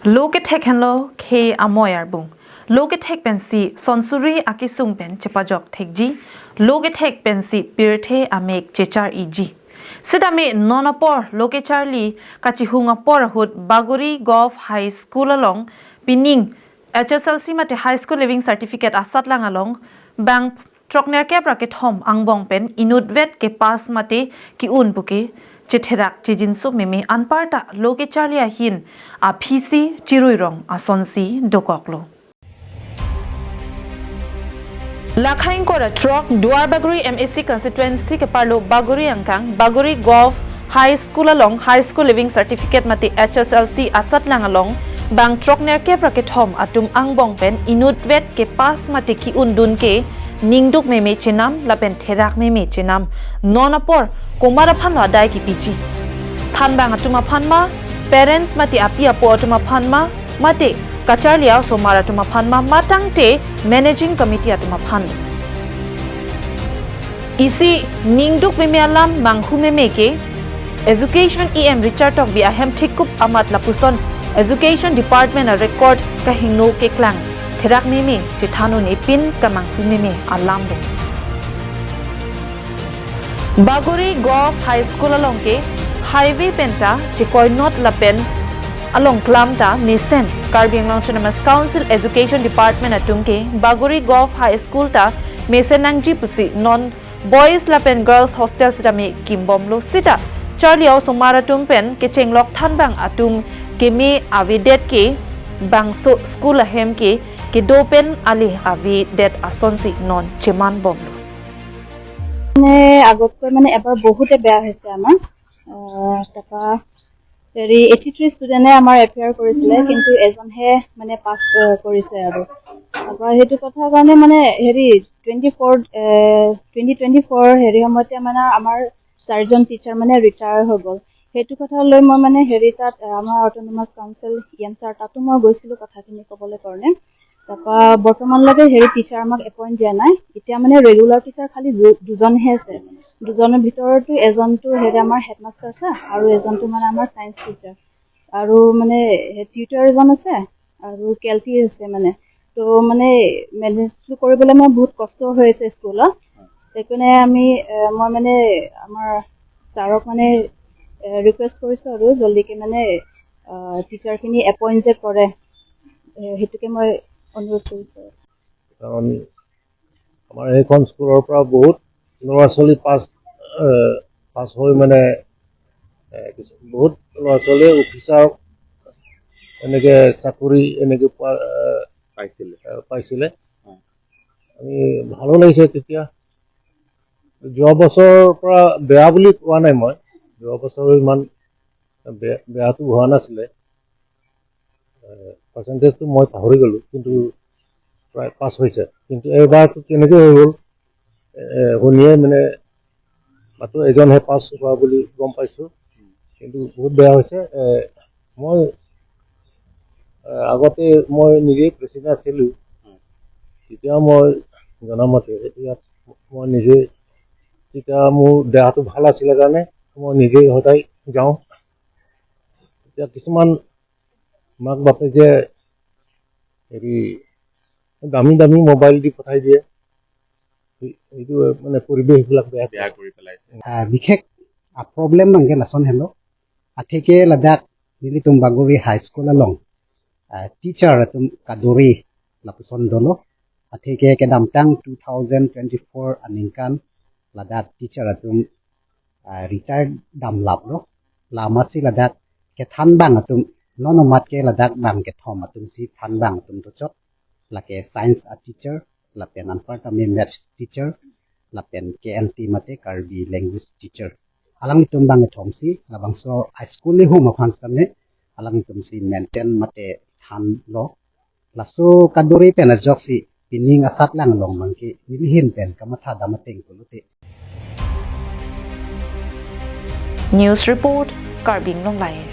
Loke tek henlo ke amoyar bung. Loke tek pensi sonsuri akisung pen chepajok tekji. Loke tek pensi pirte amek chechar iji. Sidame nonapor loke charli kachihungapor hut Baguri Golf High School along pining HSLC mate High School Living Certificate asat lang along bank trokner ke bracket hom angbong pen inudvet ke pas mate ki un buke chetherak chejinsu meme anparta loke charlia hin a phisi chiruirong asonsi dokoklo Lakhain kora truck Duar Baguri MSC constituency ke parlo Baguri angkang Baguri Golf High School along High School Living Certificate mate HSLC asat lang along bang truck ner ke bracket hom atum angbong pen inudvet ke pas mate ki undun ke Ningduk meme chenam lapen therak meme chenam nonapor komara phanwa dai ki pichi thanbang atuma phanma parents mati api apo atuma phanma mate kacharlia somara atuma phanma matangte managing committee atuma phan isi ningduk meme alam manghu meme ke education em richard tok bi ahem thikup amat lapuson education department a record ka hingno ke klang Therak meme chithano ne pin kamang meme alam de Baguri Golf High School along ke highway penta chikoi not lapen along klamta mesen Karbi Anglong Autonomous Council Education Department atumke Baguri Golf High School ta mesenangji pusi non boys lapen girls hostel sita me kimbomlo sita Charlie somara tumpen ke chenglok thanbang atum ke me avidet ke bangso school ahem ke dopen ali avi det asonsi non cheman bomlo মানে আগতকৈ মানে এবাৰ বহুতে বেয়া হৈছে আমাৰ টাকা হেৰি 83 ষ্টুডেন্টে আমাৰ এফেয়াৰ কৰিছিলে কিন্তু এজনহে মানে পাস কৰিছে আৰু সেইটো কথাৰ কাৰণে মানে হেৰি 2024 হেৰি সময়তে মানে আমাৰ চাৰজন টিচাৰ মানে ৰিটায়াৰ হৈ গ'ল সেইটো কথা লৈ মই মানে হেৰি তাত আমাৰ অটোনমাস কাউন্সিল ইয়ানসাৰ তাতো মই গৈছিলো কথাখিনি ক'বলৈ কাৰণে তাপা বৰ্তমানলৈকে হেৰি টিচাৰ আমাক এপইণ্ট দিয়া নাই এতিয়া মানে ৰেগুলাৰ টিচাৰ খালি দুজনহে আছে দুজনৰ ভিতৰতো এজনটো হেৰি আমাৰ হেডমাষ্টাৰ আছে আৰু এজনটো মানে আমাৰ সায়েন্স টিচাৰ আৰু মানে টিউটৰ এজন আছে আৰু কেলটি আছে মানে তো মানে মেনেজ কৰিবলৈ মই বহুত কষ্ট হৈ আছে স্কুলত সেইকাৰণে মই মানে আমাৰ ছাৰক মানে ৰিকুৱেষ্ট কৰিছো আৰু জলদিকে মানে টিচাৰখিনি এপইণ্ট যে কৰে হেতুকে মই অনুৰোধ কৰিছো কাৰণ আমাৰ এইখন স্কুলৰ পৰা বহুত ল'ৰা ছোৱালী পাছ হৈ মানে বহুত ল'ৰা ছোৱালীয়ে অফিচাৰ এনেকে চাকৰি এনেকে পাইছিলে আমি ভালো লাগিছে তেতিয়া যোৱা বছৰৰ পৰা বেয়া বুলি কোৱা নাই মই যোৱা বছৰ ইমান বেয়াটো হোৱা নাছিলে পাৰ্চেণ্টেজটো মই পাহৰি গ'লো কিন্তু প্ৰায় পাছ হৈছে কিন্তু এইবাৰটো কেনেকৈ হৈ গ'ল শুনিয়ে মানে মাত্ৰ এজনহে পাছ হোৱা বুলি গম পাইছোঁ কিন্তু বহুত বেয়া হৈছে মই আগতে মই নিজেই প্ৰেচিডেণ্ট আছিলোঁ তেতিয়া মই জনামতে এতিয়া মই নিজে তেতিয়া মোৰ দেহাটো ভাল আছিলে কাৰণে মই নিজেই সদায় যাওঁ এতিয়া কিছুমান মাক বাপেকে হেৰি দামী দামী মোবাইল দি পঠাই দিয়ে এইটো মানে পৰিৱেশবিলাক বেয়া কৰি পেলাই বিশেষ প্ৰব্লেম নাংগে লাচন হেলো আঠেকে লাদাক নিলিতুম বাগুৰি হাই স্কুল আলং টিচাৰ তুম কাদুৰি লাপচন দলো আঠেকে কেদামটাং 2024 আনিংকান লাদাক টিচাৰ তুম ৰিটায়াৰ্ড দাম লাভলো লামাসি Ladakh ke than bang atum nono mat ke ladak bang ke thom atum si than bang atum to chot lake science teacher lapen anparta me maths teacher lapen KLT mate Karbi language teacher alang tum bang thom si labang so high school li home afans tamne alang tum si maintain mate than lo laso kaduri pen ajok si pining asat lang long mangki nihin pen kamatha damateng kulute News report Karbi Anglong Live